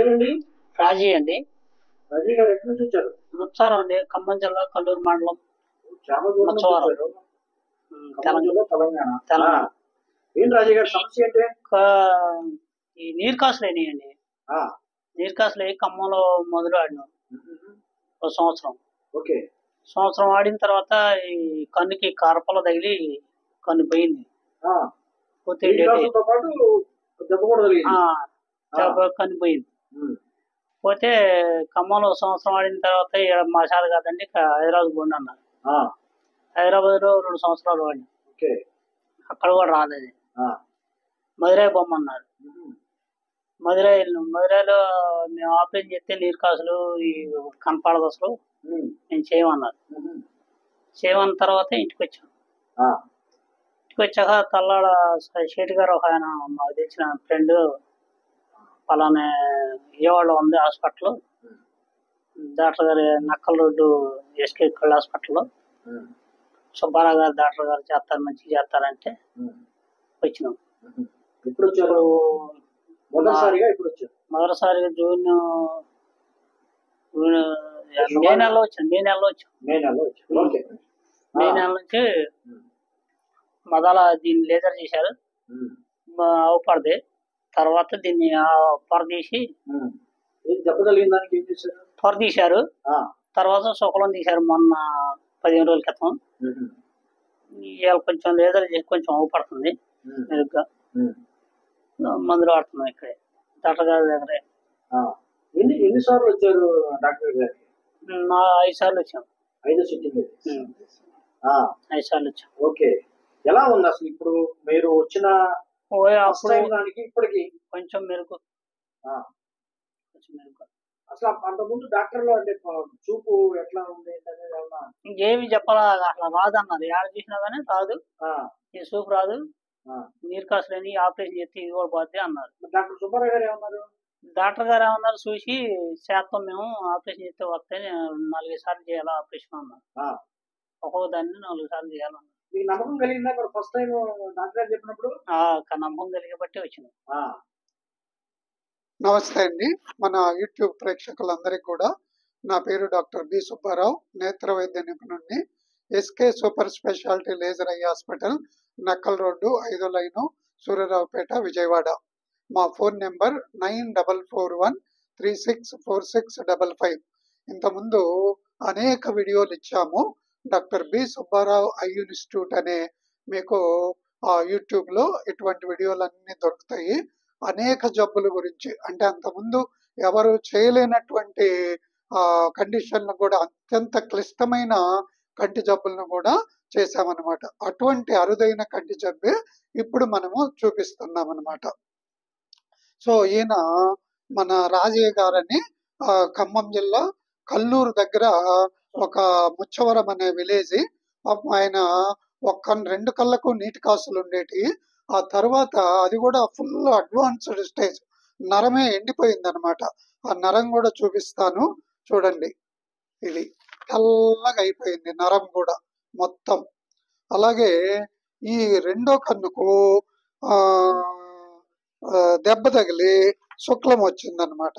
పేరండి? రాజీ అండి. రాజీ గారు ఎక్కడి నుంచి వచ్చారు? ముత్సారం అండి, ఖమ్మం జిల్లా కల్లూరు మండలం. చాలా దూరం నుంచి ముచ్చవరం. వచ్చారు. ఖమ్మం జిల్లా, తెలంగాణ. ఆ. ఏం రాజీ గారు సమస్య ఏంటి? ఈ నీరు కాసులు అయినాయండి. నీరు కాసులు అయ్యి ఖమ్మంలో మొదలు ఆడినాం ఒక సంవత్సరం. ఓకే. సంవత్సరం ఆడిన తర్వాత ఈ కన్నుకి కరపలు తగిలి కన్ను పోయింది. పోతే కన్ను పోయింది. పోతే ఖమ్మంలో సంవత్సరం ఆడిన తర్వాత మా శాత కాదండి హైదరాబాద్ పోండి అన్నారు. హైదరాబాద్ లో 2 సంవత్సరాలు వాడి అక్కడ కూడా రాలేదు. మదురై బొమ్మన్నారు. మదురై వెళ్ళినాం. మదురైలో మేము ఆపరేషన్ చేస్తే నీరు కాసులు ఈ కనపడదు అసలు, నేను చేయమన్నారు. చేయమన్న తర్వాత ఇంటికి వచ్చాం. ఇంటికి వచ్చాక తల్లాడ శేటి గారు ఒక ఆయన మాకు తెలిసిన ఫ్రెండ్ పలానా విజయవాడలో ఉంది హాస్పిటల్, డాక్టర్ గారు నక్కల రోడ్డు ఎస్కే కళ్ళ హాస్పిటల్లో సుబ్బారావు గారు డాక్టర్ గారు చేస్తారు, మంచిగా చేస్తారంటే వచ్చినాం. ఇప్పుడు మొదటిసారిగా జూన్ మే నెలలో వచ్చాను. మే నెల నుంచి మొదల దీన్ని లేజర్ చేశారు, అవుపడది. తర్వాత దీన్ని పొర తీసి పొర తీశారు. తర్వాత శుక్లం తీశారు మొన్న 15 రోజుల క్రితం. ఇవాళ కొంచెం లేజర్ చేసి కొంచెం అవుపడుతుంది మెరుగ్గా. మందులు వాడుతున్నాం ఇక్కడే డాక్టర్ గారి దగ్గరే. ఎన్నిసార్లు వచ్చారు డాక్టర్ గారు? 5 సార్లు వచ్చాం. 5 సిట్టింగ్? 5 సార్లు వచ్చాం. ఓకే. ఎలా ఉంది అసలు ఇప్పుడు మీరు వచ్చిన ఇప్పటికి? కొంచెం మెరుగు. అసలు అంతకుముందు డాక్టర్లు అంటే చూపు ఎట్లా ఉంది? ఏమి చెప్పాలా, అట్లా రాదన్నారు. ఏడ చూసినా కానీ రాదు, ఈ చూపు రాదు, నీరు కాసులని ఆపరేషన్ చేస్తే ఇది కూడా పోద్ది అన్నారు. డాక్టర్ సుబ్బారావు గారు ఏమన్నారు? డాక్టర్ గారు ఏమన్నారు, చూసి శాతం మేము ఆపరేషన్ చేస్తే వస్తే 4 సార్లు చేయాలా ఆపరేషన్ అన్నారు. ఒక్కొక్క దాన్ని 4 సార్లు చేయాలన్నారు. మీకు నమ్మకం కలిగిందా ఫస్ట్ టైం డాక్టర్ గారు చెప్పినప్పుడు? నమ్మకం కలిగే బట్టి వచ్చినాం. నమస్తే అండి. మన యూట్యూబ్ ప్రేక్షకులందరికీ కూడా నా పేరు డాక్టర్ బి సుబ్బారావు, నేత్ర వైద్య నిపుణుడిని. SK super speciality laser eye hospital, Nakkal road 5వ లైను, సూర్యరావుపేట, విజయవాడ. మా ఫోన్ నెంబర్ 9441364655. ఇంతకుముందు అనేక వీడియోలు ఇచ్చాము. Doctor B Subbarao eye institute అనే మీకు యూట్యూబ్లో ఇటువంటి వీడియోలన్నీ దొరుకుతాయి. అనేక జబ్బుల గురించి, అంటే అంతకుముందు ఎవరు చేయలేనటువంటి కండిషన్లు కూడా, అత్యంత క్లిష్టమైన కంటి జబ్బులను కూడా చేశామన్నమాట. అటువంటి అరుదైన కంటి జబ్బే ఇప్పుడు మనము చూపిస్తున్నాం అన్నమాట. సో ఈయన మన రాజయ్య గారని ఖమ్మం జిల్లా కల్లూరు దగ్గర ఒక ముచ్చవరం అనే విలేజ్. ఆయన 2 కళ్ళకు నీటి కాసులు ఉండేటి. ఆ తర్వాత అది కూడా ఫుల్ అడ్వాన్స్డ్ స్టేజ్, నరమే ఎండిపోయింది అనమాట. ఆ నరం కూడా చూపిస్తాను చూడండి. ఇది తెల్లగా అయిపోయింది నరం కూడా మొత్తం. అలాగే ఈ 2వ కన్నుకు దెబ్బ తగిలి శుక్లం వచ్చిందనమాట.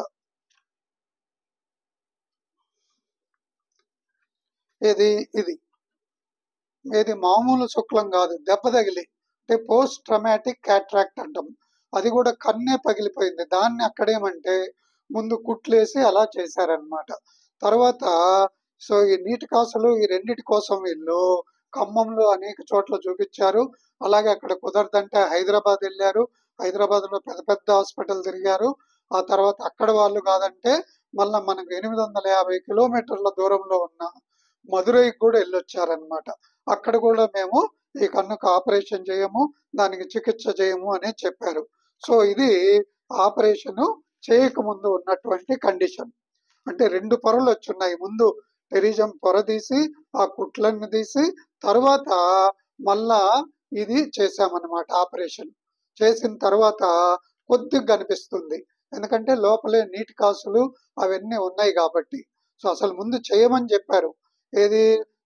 ఇది మామూలు శుక్లం కాదు, దెబ్బ తగిలి, అంటే పోస్ట్ ట్రమాటిక్ క్యాట్రాక్ట్ అంటాం. అది కూడా కన్నే పగిలిపోయింది. దాన్ని అక్కడేమంటే ముందు కుట్లేసి అలా చేశారనమాట. తర్వాత సో ఈ నీటి కాసులు ఈ 2 కోసం వీళ్ళు ఖమ్మంలో అనేక చోట్ల చూపించారు. అలాగే అక్కడ కుదరదంటే హైదరాబాద్ వెళ్ళారు. హైదరాబాద్లో పెద్ద హాస్పిటల్ తిరిగారు. ఆ తర్వాత అక్కడ వాళ్ళు కాదంటే మళ్ళీ మనకు 850 కిలోమీటర్ల దూరంలో ఉన్న మదురైకి కూడా వెళ్ళొచ్చారనమాట. అక్కడ కూడా మేము ఈ కన్నుకు ఆపరేషన్ చేయము, దానికి చికిత్స చేయము అని చెప్పారు. సో ఇది ఆపరేషన్ చేయకముందు ఉన్నటువంటి కండిషన్. అంటే 2 పొరలు వచ్చున్నాయి. ముందు టెరిజం పొర తీసి ఆ కుట్లన్నీ తీసి తర్వాత మళ్ళా ఇది చేసామన్నమాట. ఆపరేషన్ చేసిన తర్వాత కొద్దిగా కనిపిస్తుంది, ఎందుకంటే లోపలే నీటి కాసులు అవన్నీ ఉన్నాయి కాబట్టి. సో అసలు ముందు చేయమని చెప్పారు. ఏది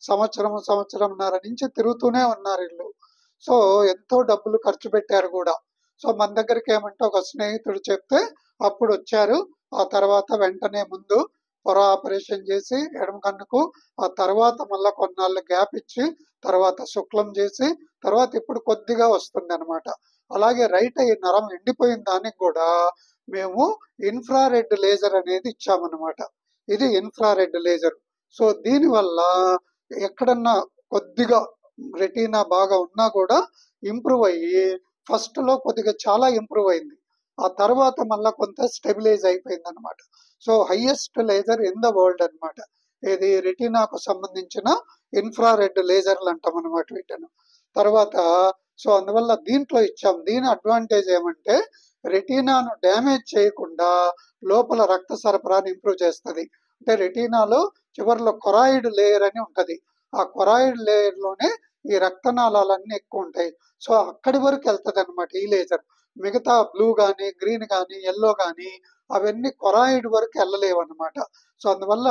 సంవత్సరంన్నర నుంచి తిరుగుతూనే ఉన్నారు వీళ్ళు. సో ఎంతో డబ్బులు ఖర్చు పెట్టారు కూడా. సో మన దగ్గరికి ఏమంటే ఒక స్నేహితుడు చెప్తే అప్పుడు వచ్చారు. ఆ తర్వాత వెంటనే ముందు పొర ఆపరేషన్ చేసి ఎడమ కన్నుకు, ఆ తర్వాత మళ్ళా కొన్నాళ్ళు గ్యాప్ ఇచ్చి తర్వాత శుక్లం చేసి తర్వాత ఇప్పుడు కొద్దిగా వస్తుంది అనమాట. అలాగే రైట్ ఐ నరం ఎండిపోయిన దానికి కూడా మేము ఇన్ఫ్రారెడ్ లేజర్ అనేది ఇచ్చామన్నమాట. ఇది ఇన్ఫ్రారెడ్ లేజర్. సో దీనివల్ల ఎక్కడన్నా కొద్దిగా రెటీనా బాగా ఉన్నా కూడా ఇంప్రూవ్ అయ్యి ఫస్ట్ లో కొద్దిగా చాలా ఇంప్రూవ్ అయింది. ఆ తర్వాత మళ్ళా కొంత స్టెబిలైజ్ అయిపోయింది అనమాట. So highest laser in the world అనమాట. ఇది రెటీనాకు సంబంధించిన ఇన్ఫ్రారెడ్ లేజర్లు అంటాం అనమాట వీటిని. తర్వాత సో అందువల్ల దీంట్లో ఇచ్చాం. దీని అడ్వాంటేజ్ ఏమంటే రెటీనాను డ్యామేజ్ చేయకుండా లోపల రక్త సరఫరాని ఇంప్రూవ్ చేస్తుంది. అంటే రెటీనాలో చివరిలో కొరాయిడ్ లేయర్ అని ఉంటది. ఆ కొరాయిడ్ లేయర్ లోనే ఈ రక్తనాళాలన్నీ ఎక్కువ ఉంటాయి. సో అక్కడి వరకు వెళ్తుంది అనమాట ఈ లేజర్. మిగతా బ్లూ గానీ గ్రీన్ గానీ ఎల్లో గానీ అవన్నీ కొరాయిడ్ వరకు వెళ్ళలేవు అనమాట. సో అందువల్ల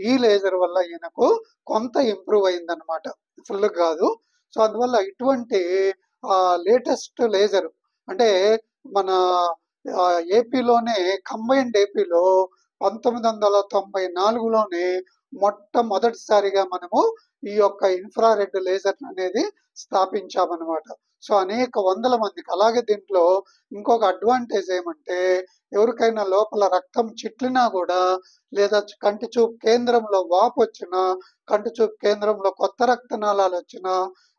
ఈ లేజర్ వల్ల ఈయనకు కొంత ఇంప్రూవ్ అయింది అనమాట, ఫుల్ కాదు. సో అందువల్ల ఇటువంటి లేటెస్ట్ లేజర్ అంటే మన ఏపీలోనే కంబైన్డ్ ఏపీలో 1994లోనే మొట్టమొదటిసారిగా మనము ఈ యొక్క ఇన్ఫ్రారెడ్ లేజర్ అనేది స్థాపించామన్నమాట. సో అనేక వందల మందికి. అలాగే దీంట్లో ఇంకొక అడ్వాంటేజ్ ఏమంటే ఎవరికైనా లోపల రక్తం చిట్లినా కూడా లేదా కంటి చూపు కేంద్రంలో వాపు వచ్చినా, కంటి చూపు కేంద్రంలో కొత్త రక్తనాళాలు వచ్చినా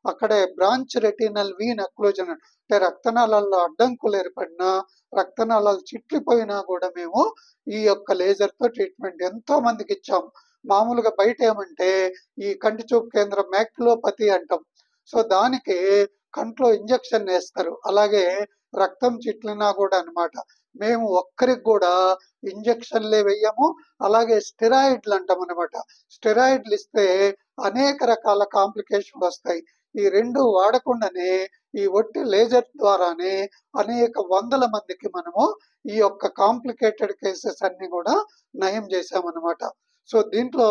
అక్కడే బ్రాంచ్ రెటినల్ వీన్ అక్లూజన్ అంటే రక్తనాళాల్లో అడ్డంకులు ఏర్పడినా, రక్తనాళాలు చిట్లిపోయినా కూడా మేము ఈ యొక్క లేజర్ తో ట్రీట్మెంట్ ఎంతో మందికి ఇచ్చాం. మామూలుగా బయట ఏమంటే ఈ కంటి చూపు కేంద్రం మ్యాక్యులోపతి అంటాం. సో దానికి కంట్లో ఇంజెక్షన్ వేస్తారు. అలాగే రక్తం చిట్లినా కూడా అన్నమాట. మేము ఒక్కరికి కూడా ఇంజెక్షన్లే వేయము. అలాగే స్టెరాయిడ్లు అంటాం అనమాట. స్టెరాయిడ్లు ఇస్తే అనేక రకాల కాంప్లికేషన్లు వస్తాయి. ఈ రెండు వాడకుండానే ఈ ఒట్టి లేజర్ ద్వారానే అనేక వందల మందికి మనము ఈ యొక్క కాంప్లికేటెడ్ కేసెస్ అన్ని కూడా నయం చేశామన్నమాట. సో దీంట్లో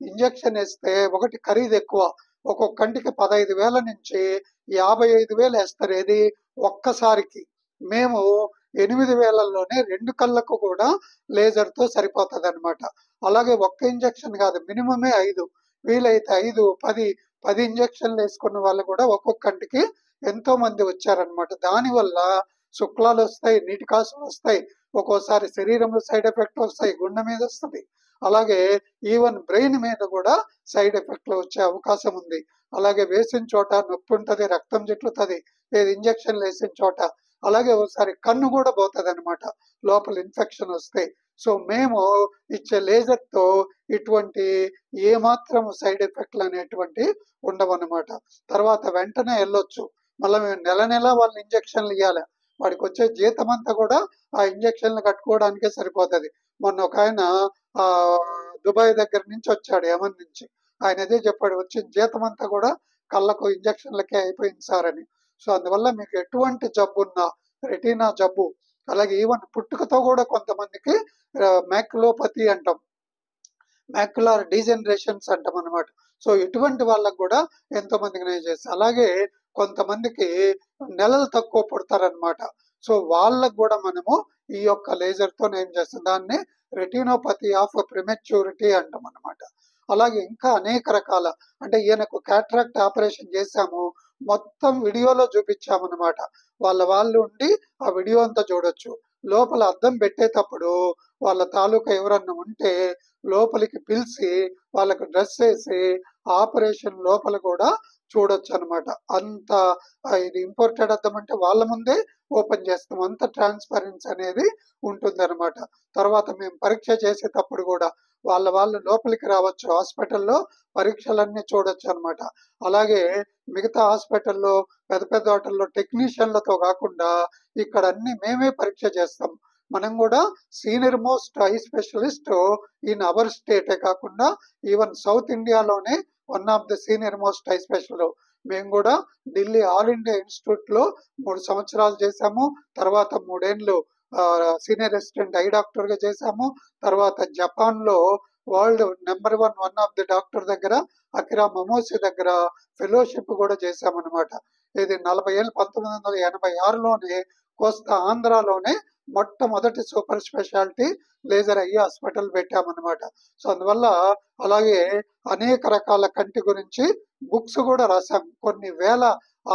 ఇంజెక్షన్ వేస్తే ఒకటి ఖరీదు ఎక్కువ. ఒక్కొక్క కంటికి 15,000 నుంచి 55,000 వేస్తారు. ఏది ఒక్కసారికి. మేము 8,000లోనే 2 కళ్ళకు కూడా లేజర్ తో సరిపోతుంది అనమాట. అలాగే ఒక్క ఇంజెక్షన్ కాదు, మినిమమే 5, వీలైతే 5, 10 ఇంజెక్షన్లు వేసుకున్న వాళ్ళు కూడా ఒక్కొక్క కంటికి ఎంతో మంది వచ్చారనమాట. దానివల్ల శుక్లాలు వస్తాయి, నీటి కాసులు వస్తాయి, ఒక్కోసారి శరీరంలో సైడ్ ఎఫెక్ట్ వస్తాయి, గుండె మీద వస్తుంది, అలాగే ఈవెన్ బ్రెయిన్ మీద కూడా సైడ్ ఎఫెక్ట్లు వచ్చే అవకాశం ఉంది. అలాగే వేసిన చోట నొప్పి ఉంటది, రక్తం జిట్లుతుంది, లేదు ఇంజక్షన్లు వేసిన చోట. అలాగే ఒకసారి కన్ను కూడా పోతుంది అనమాట లోపల ఇన్ఫెక్షన్ వస్తే. సో మేము ఇచ్చే లేజర్ తో ఇటువంటి ఏమాత్రం సైడ్ ఎఫెక్ట్లు అనేటువంటి ఉండవన్నమాట. తర్వాత వెంటనే వెళ్ళొచ్చు. మళ్ళీ మేము నెల వాళ్ళ ఇంజక్షన్లు ఇవ్వాలి. వాడికి వచ్చే జీతం అంతా కూడా ఆ ఇంజక్షన్లు కట్టుకోవడానికే సరిపోతుంది. మొన్న ఒక ఆయన దుబాయ్ దగ్గర నుంచి వచ్చాడు, యమన్ నుంచి. ఆయన అదే చెప్పాడు, వచ్చిన జీతం అంతా కూడా కళ్ళకు ఇంజక్షన్లకే అయిపోయింది సార్ అని. సో అందువల్ల మీకు ఎటువంటి జబ్బు ఉన్నా, రెటీనా జబ్బు, అలాగే ఈవెన్ పుట్టుకతో కూడా కొంతమందికి మ్యాక్యులోపతి అంటాం, మ్యాక్యులర్ డీజనరేషన్స్ అంటాం అనమాట. సో ఇటువంటి వాళ్ళకు కూడా ఎంతో మందికి నేను చేస్తాను. అలాగే కొంతమందికి నెలలు తక్కువ పుడతారనమాట. సో వాళ్ళకు కూడా మనము ఈ యొక్క లేజర్ తో ఏం చేస్తాం, దాన్ని రెటినోపతి ఆఫ్ ప్రిమెచ్యూరిటీ అంటాం అనమాట. అలాగే ఇంకా అనేక రకాల, అంటే ఈయనకు క్యాట్రాక్ట్ ఆపరేషన్ చేశాము, మొత్తం వీడియోలో చూపించామన్నమాట. వాళ్ళు ఉండి ఆ వీడియో అంతా చూడొచ్చు. లోపల అద్దం పెట్టేటప్పుడు వాళ్ళ తాలూకా ఎవరన్నా ఉంటే లోపలికి పిలిచి వాళ్ళకు డ్రెస్ వేసి ఆపరేషన్ లోపల కూడా చూడొచ్చు అనమాట. అంత ఇది ఇంపోర్టెడ్ అద్దం, అంటే వాళ్ళ ముందే ఓపెన్ చేస్తాం, అంత ట్రాన్స్పరెన్సీ అనేది ఉంటుంది అనమాట. తర్వాత మేము పరీక్ష చేసేటప్పుడు కూడా వాళ్ళు లోపలికి రావచ్చు, హాస్పిటల్లో పరీక్షలన్నీ చూడొచ్చు అనమాట. అలాగే మిగతా హాస్పిటల్లో పెద్ద వాటిల్లో టెక్నీషియన్లతో కాకుండా ఇక్కడ అన్ని మేమే పరీక్ష చేస్తాం. మనం కూడా senior most eye specialist in our స్టేటే కాకుండా ఈవెన్ సౌత్ ఇండియాలోనే one of the senior most eye special. మేము కూడా ఢిల్లీ ఆల్ ఇండియా ఇన్స్టిట్యూట్ లో 3 సంవత్సరాలు చేశాము. తర్వాత 3 ఏళ్ళు సీనియర్ అసిస్టెంట్ ఐ డాక్టర్ గా చేశాము. తర్వాత జపాన్ లో world number 1 one of the doctor దగ్గర, అకిరా మమోసి దగ్గర ఫెలోషిప్ కూడా చేశామన్నమాట. ఇది 40 ఏళ్ళు 1986లోనే కోస్తా ఆంధ్రాలోనే మొట్టమొదటి super speciality laser eye hospital పెట్టామన్నమాట. సో అందువల్ల అలాగే అనేక రకాల కంటి గురించి బుక్స్ కూడా రాసాం, కొన్ని వేల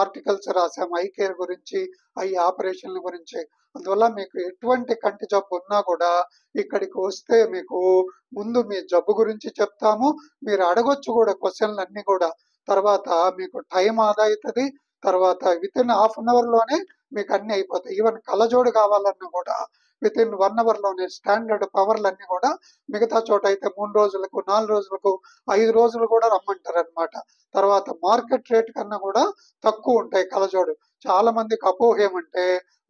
ఆర్టికల్స్ రాసాం ఐ కేర్ గురించి, ఐ ఆపరేషన్ల గురించి. అందువల్ల మీకు ఎటువంటి కంటి జబ్బు ఉన్నా కూడా ఇక్కడికి వస్తే మీకు ముందు మీ జబ్బు గురించి చెప్తాము, మీరు అడగొచ్చు కూడా క్వశ్చన్లు అన్ని కూడా. తర్వాత మీకు టైం ఆదా అవుతుంది, తర్వాత within half an hour లోనే మీకు అన్ని అయిపోతాయి. ఈవెన్ కళ్ళజోడు కావాలన్నా కూడా విత్ ఇన్ 1 అవర్ లోనే. స్టాండర్డ్ పవర్లు అన్ని కూడా మిగతా చోట అయితే 3 రోజులకు 4 రోజులకు 5 రోజులు కూడా రమ్మంటారు అనమాట. తర్వాత మార్కెట్ రేట్ కన్నా కూడా తక్కువ ఉంటాయి కళ్ళజోడు. చాలా మందికి అపోహ ఏమంటే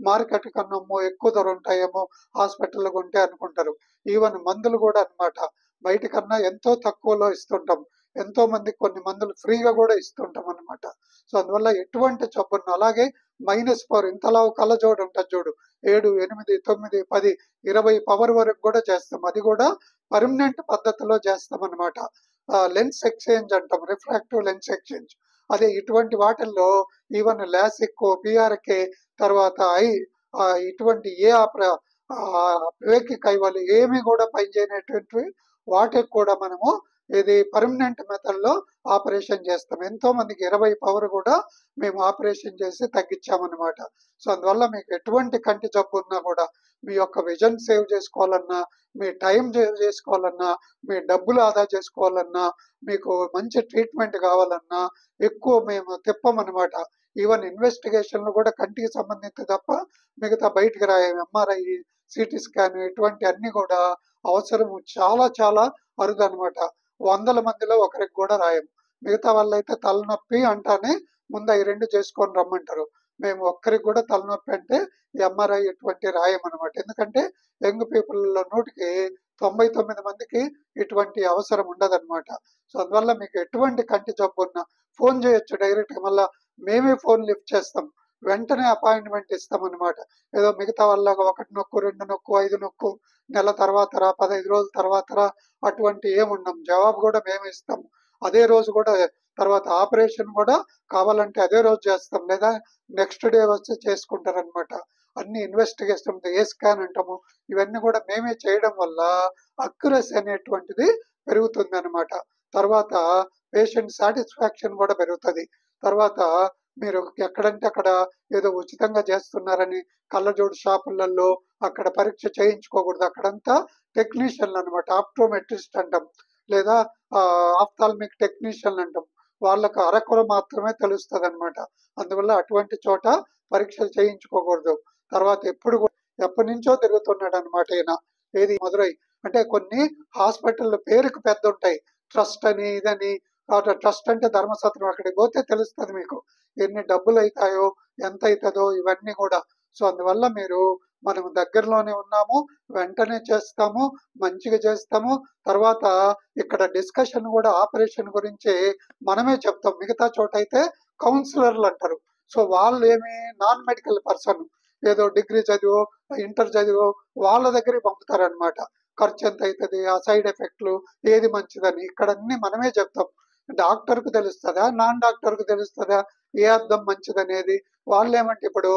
మార్కెట్ కన్నా ఎక్కువ ధర ఉంటాయేమో హాస్పిటల్లో కొంటే అనుకుంటారు. ఈవెన్ మందులు కూడా అన్నమాట బయట కన్నా ఎంతో తక్కువలో ఇస్తుంటాం, ఎంతో మందికి కొన్ని మందులు ఫ్రీగా కూడా ఇస్తుంటాం అనమాట. సో అందువల్ల ఎటువంటి జబ్బున్న అలాగే -4 ఇంతలా కళ్ళజోడు ఉంటుంది చూడు, 7, 8, 9, 10, 20 పవర్ వరకు కూడా చేస్తాం. అది కూడా పర్మనెంట్ పద్ధతిలో చేస్తాం అనమాట. లెన్స్ ఎక్స్చేంజ్ అంటాం, రిఫ్రాక్టివ్ లెన్స్ ఎక్స్చేంజ్. అదే ఇటువంటి వాటిల్లో ఈవెన్ లాసిక్, పిఆర్కే, తర్వాత ఇటువంటి వివేకి కైవాలు ఏమి కూడా పనిచేయనటువంటివి వాటికి కూడా మనము ఇది పర్మనెంట్ మెథడ్ లో ఆపరేషన్ చేస్తాం. ఎంతో మందికి 20 పవర్ కూడా మేము ఆపరేషన్ చేసి తగ్గించామన్నమాట. సో అందువల్ల మీకు ఎటువంటి కంటి జబ్బు ఉన్నా కూడా మీ యొక్క విజన్ సేవ్ చేసుకోవాలన్నా, మీ టైం సేవ్ చేసుకోవాలన్నా, మీ డబ్బులు ఆదా చేసుకోవాలన్నా, మీకు మంచి ట్రీట్మెంట్ కావాలన్నా ఎక్కువ మేము తిప్పమన్నమాట. ఈవెన్ ఇన్వెస్టిగేషన్లు కూడా కంటికి సంబంధించి తప్ప మిగతా బయటికి రాయం. ఎంఆర్ఐ, సిటీ స్కాన్ ఇటువంటి అన్ని కూడా అవసరం చాలా చాలా అరుదు అనమాట. 100 మందిలో ఒకరికి కూడా రాయం. మిగతా వాళ్ళైతే తలనొప్పి అంటానే ముందు అవి 2 చేసుకొని రమ్మంటారు. మేము ఒక్కరికి కూడా తలనొప్పి అంటే ఎంఆర్ఐ ఇటువంటి రాయం అనమాట. ఎందుకంటే యంగ్ పీపుల్లో 100కి 99 మందికి ఇటువంటి అవసరం ఉండదన్నమాట. సో అందువల్ల మీకు ఎటువంటి కంటి జబ్బు ఉన్నా ఫోన్ చేయొచ్చు డైరెక్ట్ గా, మళ్ళా మేమే ఫోన్ లిఫ్ట్ చేస్తాం, వెంటనే అపాయింట్మెంట్ ఇస్తాం అనమాట. ఏదో మిగతా వాళ్ళగా 1 నొక్కు, 2 నొక్కు, 5 నొక్కు, నెల తర్వాత రా, 15 రోజుల తర్వాత రా, అటువంటి ఏముండం. జవాబు కూడా మేము ఇస్తాం అదే రోజు కూడా. తర్వాత ఆపరేషన్ కూడా కావాలంటే అదే రోజు చేస్తాం, లేదా నెక్స్ట్ డే వచ్చి చేసుకుంటారనమాట. అన్ని ఇన్వెస్టిగేషన్, ఏ స్కాన్ అంటాము, ఇవన్నీ కూడా మేమే చేయడం వల్ల అక్యురసీ అనేటువంటిది పెరుగుతుంది అనమాట. తర్వాత పేషెంట్ సాటిస్ఫాక్షన్ కూడా పెరుగుతుంది. తర్వాత మీరు ఎక్కడంటే అక్కడ ఏదో ఉచితంగా చేస్తున్నారని కళ్ళజోడు షాపులలో అక్కడ పరీక్ష చేయించుకోకూడదు. అక్కడంతా టెక్నీషియన్లు అనమాట, ఆప్టోమెట్రిస్ట్ అంటాం, లేదా ఆఫ్థాల్మిక్ టెక్నీషియన్లు అంటాం. వాళ్ళకు అరకొర మాత్రమే తెలుస్తుంది అనమాట. అందువల్ల అటువంటి చోట పరీక్షలు చేయించుకోకూడదు. తర్వాత ఎప్పటి నుంచో తిరుగుతున్నాడు అనమాట ఈయన, ఏది మదురై. అంటే కొన్ని హాస్పిటల్ పేరుకు పెద్ద ఉంటాయి, ట్రస్ట్ అని ఇదని. ట్రస్ట్ అంటే ధర్మసత్రం, అక్కడికి పోతే తెలుస్తుంది మీకు ఎన్ని డబ్బులు అవుతాయో, ఎంత అవుతుందో ఇవన్నీ కూడా. సో అందువల్ల మీరు మనం దగ్గరలోనే ఉన్నాము, వెంటనే చేస్తాము, మంచిగా చేస్తాము. తర్వాత ఇక్కడ డిస్కషన్ కూడా ఆపరేషన్ గురించి మనమే చెప్తాం. మిగతా చోట అయితే కౌన్సిలర్లు అంటారు. సో వాళ్ళు ఏమి నాన్ మెడికల్ పర్సన్, ఏదో డిగ్రీ చదివో ఇంటర్ చదివో వాళ్ళ దగ్గరికి పంపుతారనమాట. ఖర్చు ఎంత అవుతుంది, ఆ సైడ్ ఎఫెక్ట్లు ఏది మంచిదని ఇక్కడ అన్ని మనమే చెప్తాం. డాక్టర్కు తెలుస్తుందా, నాన్ డాక్టర్కు తెలుస్తుందా ఏ అర్థం మంచిదనేది? వాళ్ళు ఏమంటే ఇప్పుడు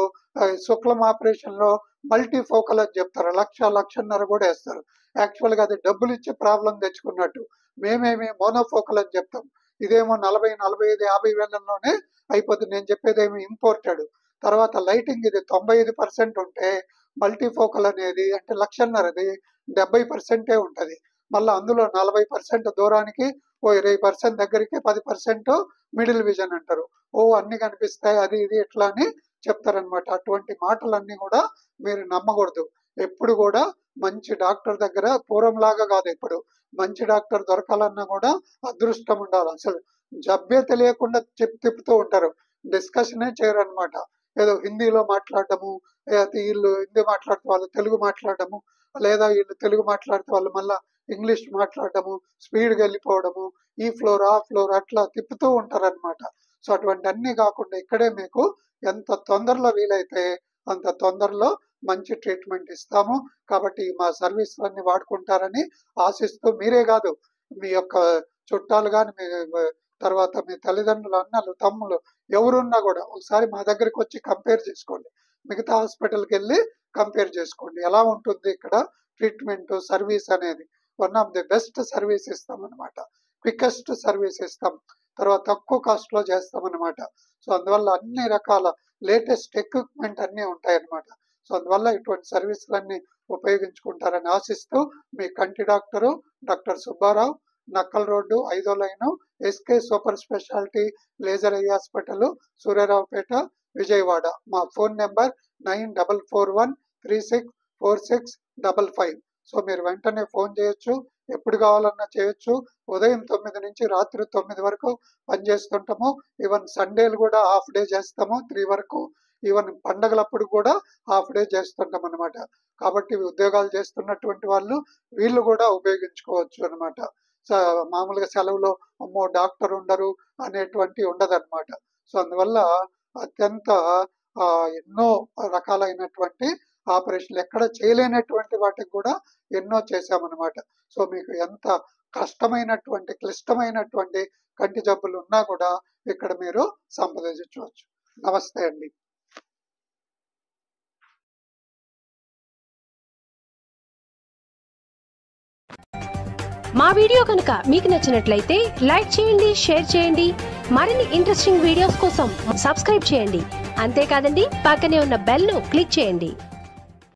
శుక్లం ఆపరేషన్ లో మల్టీ ఫోకల్ అని చెప్తారు, 1,00,000-1,50,000 కూడా వేస్తారు. యాక్చువల్గా అది డబ్బులు ఇచ్చి ప్రాబ్లం తెచ్చుకున్నట్టు. మేమేమి మోనోఫోకల్ అని చెప్తాం, ఇదేమో 40, 45, 50 వేలలోనే అయిపోతుంది. నేను చెప్పేదేమి ఇంపోర్టెడ్. తర్వాత లైటింగ్ ఇది 95% ఉంటే మల్టీఫోకల్ అనేది అంటే 1,50,000ది 70% ఉంటుంది. మళ్ళీ అందులో 40% దూరానికి, ఓ 20% దగ్గరికి, 10% మిడిల్ విజన్ అంటారు. అన్ని కనిపిస్తాయి అది ఇది ఎట్లా అని చెప్తారనమాట. అటువంటి మాటలన్నీ కూడా మీరు నమ్మకూడదు. ఎప్పుడు కూడా మంచి డాక్టర్ దగ్గర పూర్వంలాగా కాదు, ఇప్పుడు మంచి డాక్టర్ దొరకాలన్నా కూడా అదృష్టం ఉండాలి. అసలు జబ్బే తెలియకుండా తిప్పుతూ ఉంటారు, డిస్కషనే చేయరు అనమాట. ఏదో హిందీలో మాట్లాడటము, వీళ్ళు హిందీ మాట్లాడితే వాళ్ళు తెలుగు మాట్లాడటము, లేదా వీళ్ళు తెలుగు మాట్లాడితే వాళ్ళు మళ్ళా ఇంగ్లీష్ మాట్లాడటము, స్పీడ్గా వెళ్ళిపోవడము, ఈ ఫ్లోర్ ఆ ఫ్లోర్ అట్లా తిప్పుతూ ఉంటారు అనమాట. సో అటువంటి అన్ని కాకుండా ఇక్కడే మీకు ఎంత తొందరలో వీలైతే అంత తొందరలో మంచి ట్రీట్మెంట్ ఇస్తాము. కాబట్టి మా సర్వీసులన్నీ వాడుకుంటారని ఆశిస్తూ, మీరే కాదు మీ యొక్క చుట్టాలు కానీ మీ తర్వాత మీ తల్లిదండ్రులు, అన్నలు, తమ్ములు ఎవరున్నా కూడా ఒకసారి మా దగ్గరికి వచ్చి కంపేర్ చేసుకోండి. మిగతా హాస్పిటల్కి వెళ్ళి కంపేర్ చేసుకోండి. ఎలా ఉంటుంది ఇక్కడ ట్రీట్మెంట్ సర్వీస్ అనేది. One of the best service ఇస్తాం అనమాట. క్వికెస్ట్ సర్వీస్ ఇస్తాం. తర్వాత తక్కువ కాస్ట్ లో చేస్తాం అనమాట. సో అందువల్ల అన్ని రకాల లేటెస్ట్ ఎక్విప్మెంట్ అన్నీ ఉంటాయి అనమాట. సో అందువల్ల ఇటువంటి సర్వీసులన్నీ ఉపయోగించుకుంటారని ఆశిస్తూ మీ కంటి doctor doctor Subbarao, Nakkal road 5వ line, SK super speciality laser eye hospital, Suryaraopet, Vijayawada. మా ఫోన్ నెంబర్ 9441364655. సో మీరు వెంటనే ఫోన్ చేయొచ్చు, ఎప్పుడు కావాలన్నా చేయొచ్చు. ఉదయం 9 నుంచి రాత్రి 9 వరకు పనిచేస్తుంటాము. ఈవెన్ సండేలు కూడా హాఫ్ డే చేస్తాము 3 వరకు. ఈవెన్ పండగలప్పుడు కూడా హాఫ్ డే చేస్తుంటాం అనమాట. కాబట్టి ఉద్యోగాలు చేస్తున్నటువంటి వాళ్ళు వీళ్ళు కూడా ఉపయోగించుకోవచ్చు అనమాట. మామూలుగా సెలవులో అమ్మో డాక్టర్ ఉండరు అనేటువంటి ఉండదన్నమాట. సో అందువల్ల అత్యంత ఎన్నో రకాలైనటువంటి ఆపరేషన్లు ఎక్కడ చేయలేనటువంటి వాటికి కూడా ఎన్నో చేశామన్నమాట. సో మీకు ఎంత కష్టమైనటువంటి క్లిష్టమైనటువంటి కంటి జబ్బులు ఉన్నా కూడా ఇక్కడ మీరు సంప్రదించవచ్చు. నమస్తే అండి. మా వీడియో కనుక మీకు నచ్చినట్లయితే లైక్ చేయండి, షేర్ చేయండి. మరిన్ని ఇంట్రెస్టింగ్ వీడియోస్ కోసం సబ్స్క్రైబ్ చేయండి. అంతేకాదండి, పక్కనే ఉన్న బెల్ ను క్లిక్ చేయండి.